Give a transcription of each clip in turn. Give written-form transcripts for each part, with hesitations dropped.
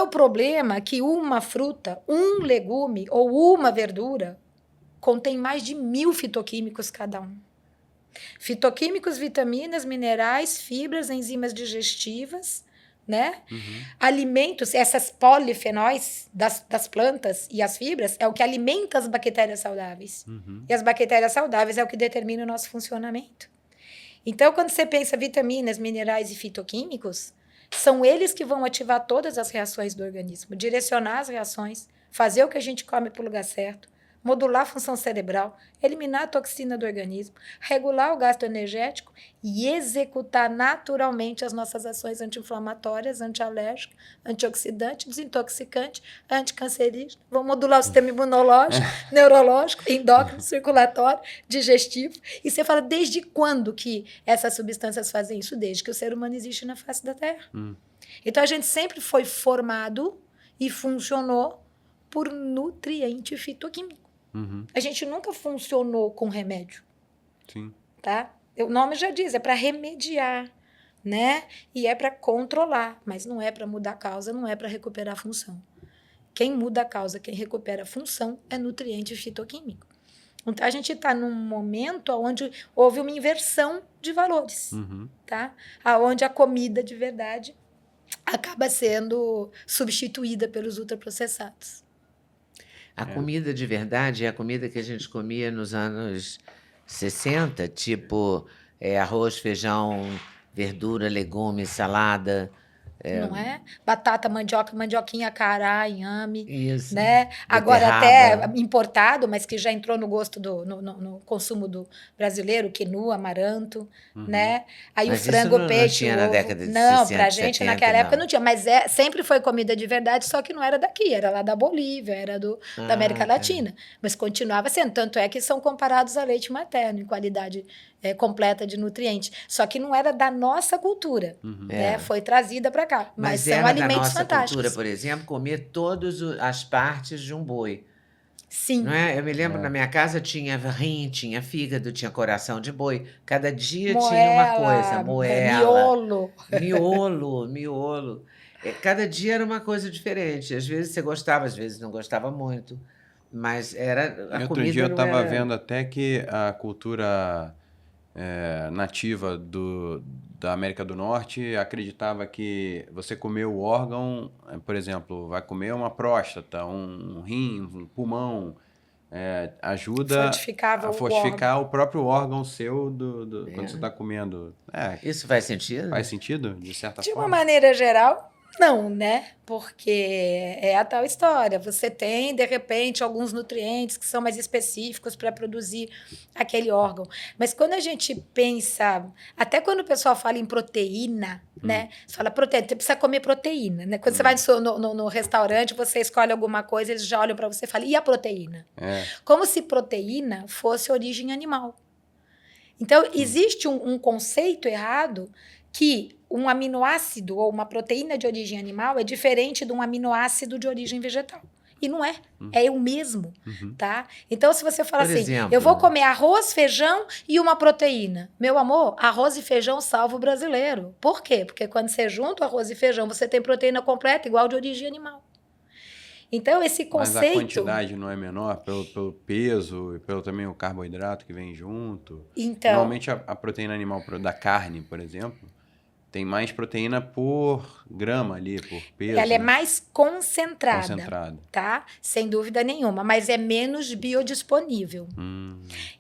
o problema que uma fruta, um legume ou uma verdura contém mais de 1.000 fitoquímicos cada um. Fitoquímicos, vitaminas, minerais, fibras, enzimas digestivas, né? Alimentos, essas polifenóis das plantas e as fibras é o que alimenta as bactérias saudáveis. E as bactérias saudáveis é o que determina o nosso funcionamento. Então, quando você pensa vitaminas, minerais e fitoquímicos, são eles que vão ativar todas as reações do organismo, direcionar as reações, fazer o que a gente come para o lugar certo, modular a função cerebral, eliminar a toxina do organismo, regular o gasto energético e executar naturalmente as nossas ações anti-inflamatórias, anti-alérgicas, antioxidante, desintoxicante, anticancerígeno, vão modular o sistema imunológico, neurológico, endócrino, circulatório, digestivo. E você fala, desde quando que essas substâncias fazem isso? Desde que o ser humano existe na face da Terra. Então, a gente sempre foi formado e funcionou por nutriente fitoquímico. A gente nunca funcionou com remédio. Sim. Tá? O nome já diz, é para remediar, né? E é para controlar, mas não é para mudar a causa, não é para recuperar a função. Quem muda a causa, quem recupera a função é nutriente fitoquímico. Então, a gente está num momento onde houve uma inversão de valores, tá? Onde a comida de verdade acaba sendo substituída pelos ultraprocessados. A comida de verdade é a comida que a gente comia nos anos 60, tipo arroz, feijão, verdura, legumes, salada. Não é? Batata, mandioca, mandioquinha, cará, inhame. Isso. Né? Agora Beterraba. até importado, mas que já entrou no gosto no consumo do brasileiro, quinu, amaranto, né? Aí Mas o frango, isso não peixe, tinha o na ovo. década de Não, 60, pra gente 70, naquela época não. não tinha, mas sempre foi comida de verdade, só que não era daqui, era lá da Bolívia, era da América tá. Latina. Mas continuava sendo, tanto é que são comparados a leite materno em qualidade completa de nutrientes. Só que não era da nossa cultura, né? Foi trazida para cá. Mas são era alimentos da nossa fantásticos. cultura, por exemplo, comer todas as partes de um boi. Sim. Não é? Eu me lembro, na minha casa tinha rim, tinha fígado, tinha coração de boi. Cada dia tinha uma coisa. Moela, miolo. Cada dia era uma coisa diferente. Às vezes você gostava, às vezes não gostava muito. Mas a Outro comida dia eu não estava era... vendo até que a cultura nativa da América do Norte acreditava que você comer o órgão, por exemplo, vai comer uma próstata, um rim, um pulmão, ajuda Fortificava a o fortificar o próprio órgão seu quando você está comendo. Isso faz sentido? Faz sentido, de certa De forma? uma maneira geral, não, né? Porque é a tal história. Você tem, de repente, alguns nutrientes que são mais específicos para produzir aquele órgão. Mas quando a gente pensa, até quando o pessoal fala em proteína, né? Você fala proteína, você precisa comer proteína, né? Quando você vai no restaurante, você escolhe alguma coisa, eles já olham para você e falam, e a proteína? Como se proteína fosse origem animal. Então, existe um conceito errado que um aminoácido ou uma proteína de origem animal é diferente de um aminoácido de origem vegetal. E não é. É o mesmo, tá? Então, se você fala Por assim, exemplo, eu vou comer arroz, feijão e uma proteína. Meu amor, arroz e feijão salva o brasileiro. Por quê? Porque quando você junta arroz e feijão, você tem proteína completa igual de origem animal. Então, esse conceito... Mas a quantidade não é menor pelo peso e pelo também o carboidrato que vem junto? Então, normalmente a proteína animal da carne, por exemplo, tem mais proteína por grama ali, por peso. Ela é mais concentrada, concentrada, tá? Sem dúvida nenhuma, mas é menos biodisponível.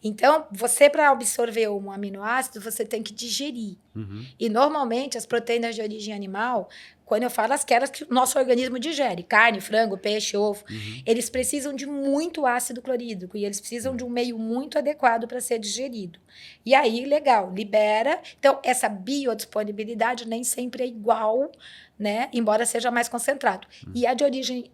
Então, você para absorver um aminoácido, você tem que digerir. E normalmente as proteínas de origem animal, quando eu falo aquelas que o nosso organismo digere, carne, frango, peixe, ovo, eles precisam de muito ácido clorídrico e eles precisam de um meio muito adequado para ser digerido. E aí, legal, libera. Então, essa biodisponibilidade nem sempre é igual, né? Embora seja mais concentrado. E a de origem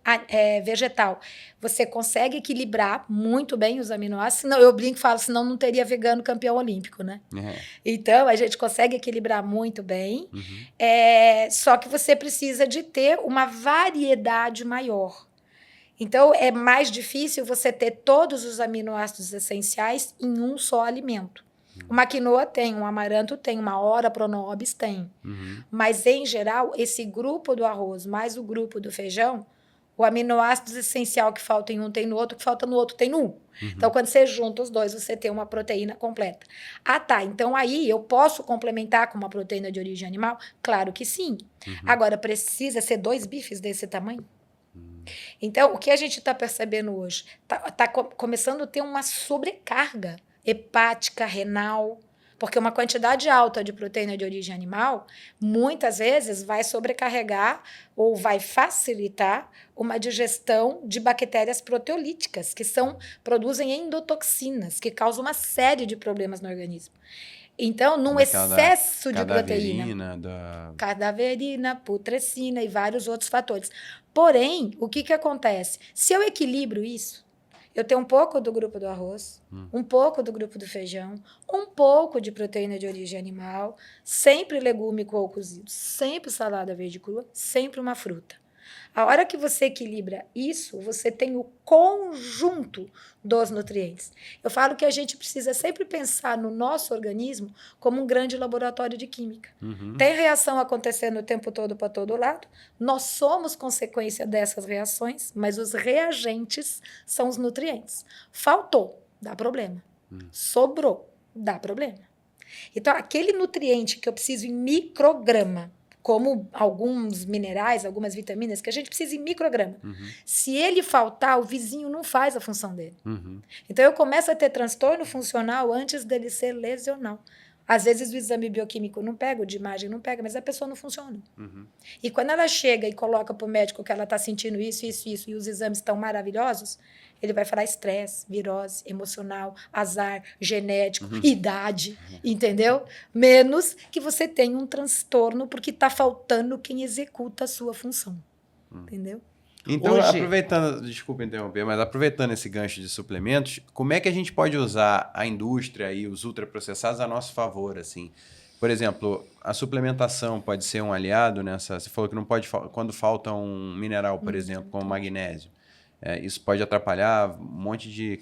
vegetal, você consegue equilibrar muito bem os aminoácidos. Senão, eu brinco e falo, senão não teria vegano campeão olímpico, né? Então, a gente consegue equilibrar muito bem. Só que você precisa de ter uma variedade maior. Então, é mais difícil você ter todos os aminoácidos essenciais em um só alimento. Uma quinoa tem, um amaranto tem, uma ora pronobis tem. Mas, em geral, esse grupo do arroz mais o grupo do feijão, o aminoácido essencial que falta em um tem no outro, que falta no outro tem no um. Então, quando você junta os dois, você tem uma proteína completa. Ah, tá. Então, aí eu posso complementar com uma proteína de origem animal? Claro que sim. Agora, precisa ser 2 bifes desse tamanho? Então, o que a gente está percebendo hoje? Tá começando a ter uma sobrecarga hepática, renal, porque uma quantidade alta de proteína de origem animal, muitas vezes vai sobrecarregar ou vai facilitar uma digestão de bactérias proteolíticas, que produzem endotoxinas, que causam uma série de problemas no organismo. Então, num excesso de proteína, cadaverina, putrescina e vários outros fatores. Porém, o que acontece? Se eu equilibro isso, eu tenho um pouco do grupo do arroz, um pouco do grupo do feijão, um pouco de proteína de origem animal, sempre legume ou cozido, sempre salada verde crua, sempre uma fruta. A hora que você equilibra isso, você tem o conjunto dos nutrientes. Eu falo que a gente precisa sempre pensar no nosso organismo como um grande laboratório de química. Tem reação acontecendo o tempo todo para todo lado, nós somos consequência dessas reações, mas os reagentes são os nutrientes. Faltou, dá problema. Sobrou, dá problema. Então, aquele nutriente que eu preciso em micrograma, como alguns minerais, algumas vitaminas, que a gente precisa em micrograma. Se ele faltar, o vizinho não faz a função dele. Então, eu começo a ter transtorno funcional antes dele ser lesional. Às vezes, o exame bioquímico não pega, o de imagem não pega, mas a pessoa não funciona. E quando ela chega e coloca para o médico que ela está sentindo isso, e os exames estão maravilhosos, ele vai falar estresse, virose, emocional, azar, genético, idade, entendeu? Menos que você tenha um transtorno porque está faltando quem executa a sua função, entendeu? Então, aproveitando, desculpa interromper, mas aproveitando esse gancho de suplementos, como é que a gente pode usar a indústria e os ultraprocessados a nosso favor, assim? Por exemplo, a suplementação pode ser um aliado nessa... Você falou que não pode... Quando falta um mineral, por exemplo, como magnésio. Isso pode atrapalhar um monte de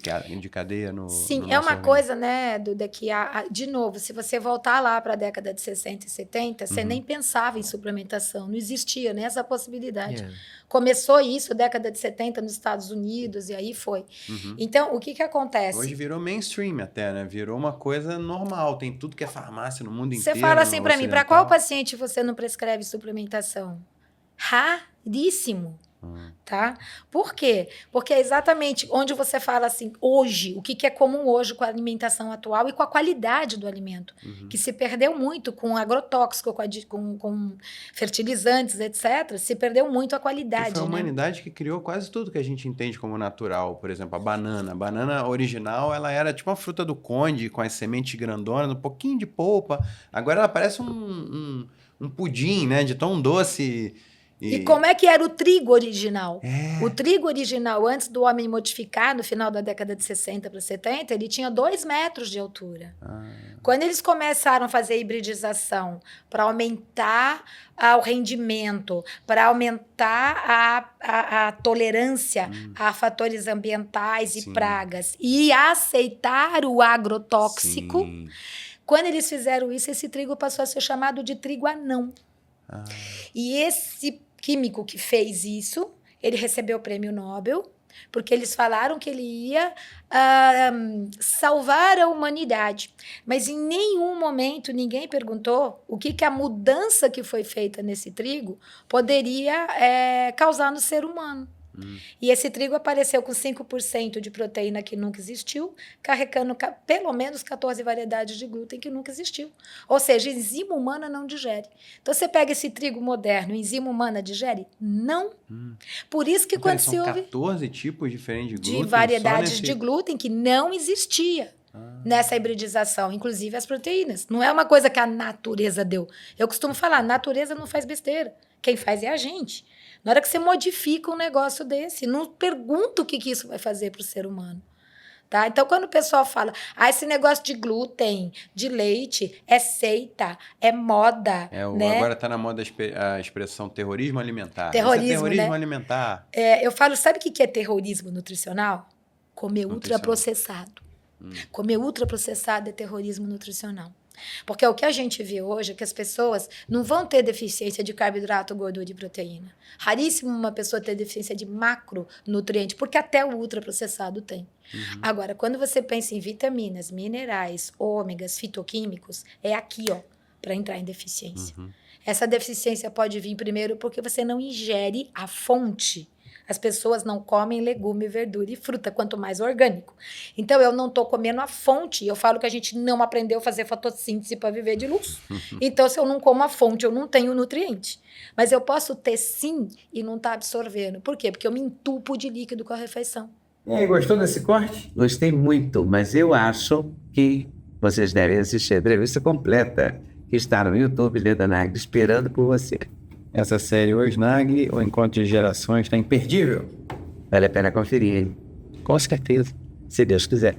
cadeia no Sim, no é nosso uma organismo. coisa, né, Duda, que, de novo, se você voltar lá para a década de 60 e 70, você nem pensava em suplementação, não existia nem essa possibilidade. Começou isso, década de 70, nos Estados Unidos, e aí foi. Então, o que acontece? Hoje virou mainstream até, né? Virou uma coisa normal, tem tudo que é farmácia no mundo inteiro. Você fala assim para mim, para qual ocidental. paciente você não prescreve suplementação? Raríssimo. Tá? Por quê? Porque é exatamente onde você fala assim, hoje, o que é comum hoje com a alimentação atual e com a qualidade do alimento, que se perdeu muito com agrotóxico, com fertilizantes, etc. Se perdeu muito a E qualidade, foi a né? humanidade que criou quase tudo que a gente entende como natural. Por exemplo, a banana. A banana original, ela era tipo uma fruta do conde, com as sementes grandonas, um pouquinho de polpa. Agora ela parece um pudim, né? De tão doce. E como é que era o trigo original? O trigo original, antes do homem modificar, no final da década de 60 para 70, ele tinha 2 metros de altura. Quando eles começaram a fazer hibridização para aumentar o rendimento, para aumentar a tolerância a fatores ambientais e pragas, e aceitar o agrotóxico, quando eles fizeram isso, esse trigo passou a ser chamado de trigo anão. E esse químico que fez isso, ele recebeu o prêmio Nobel, porque eles falaram que ele ia salvar a humanidade. Mas em nenhum momento ninguém perguntou o que a mudança que foi feita nesse trigo poderia causar no ser humano. E esse trigo apareceu com 5% de proteína que nunca existiu, carregando pelo menos 14 variedades de glúten que nunca existiu. Ou seja, enzima humana não digere. Então, você pega esse trigo moderno, enzima humana digere? Não. Por isso que quando se São ouve 14 tipos diferentes de glúten? de variedades de glúten que não existia nessa hibridização, inclusive as proteínas. Não é uma coisa que a natureza deu. Eu costumo falar, a natureza não faz besteira. Quem faz é a gente. Na hora que você modifica um negócio desse, não pergunta o que isso vai fazer para o ser humano. Tá? Então, quando o pessoal fala, esse negócio de glúten, de leite, é seita, é moda. Né? Agora está na moda a expressão terrorismo alimentar. Terrorismo, isso é terrorismo né? alimentar. Eu falo, sabe o que é terrorismo nutricional? Comer ultraprocessado. Comer ultraprocessado é terrorismo nutricional. Porque o que a gente vê hoje é que as pessoas não vão ter deficiência de carboidrato, gordura e proteína. Raríssimo uma pessoa ter deficiência de macronutriente, porque até o ultraprocessado tem. Agora, quando você pensa em vitaminas, minerais, ômegas, fitoquímicos, é aqui, ó, para entrar em deficiência. Essa deficiência pode vir primeiro porque você não ingere a fonte. As pessoas não comem legume, verdura e fruta, quanto mais orgânico. Então, eu não estou comendo a fonte. Eu falo que a gente não aprendeu a fazer fotossíntese para viver de luz. Então, se eu não como a fonte, eu não tenho nutriente. Mas eu posso ter sim e não estar absorvendo. Por quê? Porque eu me entupo de líquido com a refeição. E aí, gostou desse corte? Gostei muito, mas eu acho que vocês devem assistir a entrevista completa, que está no YouTube, Leda Nagli, esperando por você. Essa série Hoje Nagli, o Encontro de Gerações, está imperdível. Vale a pena conferir, hein? Com certeza. Se Deus quiser.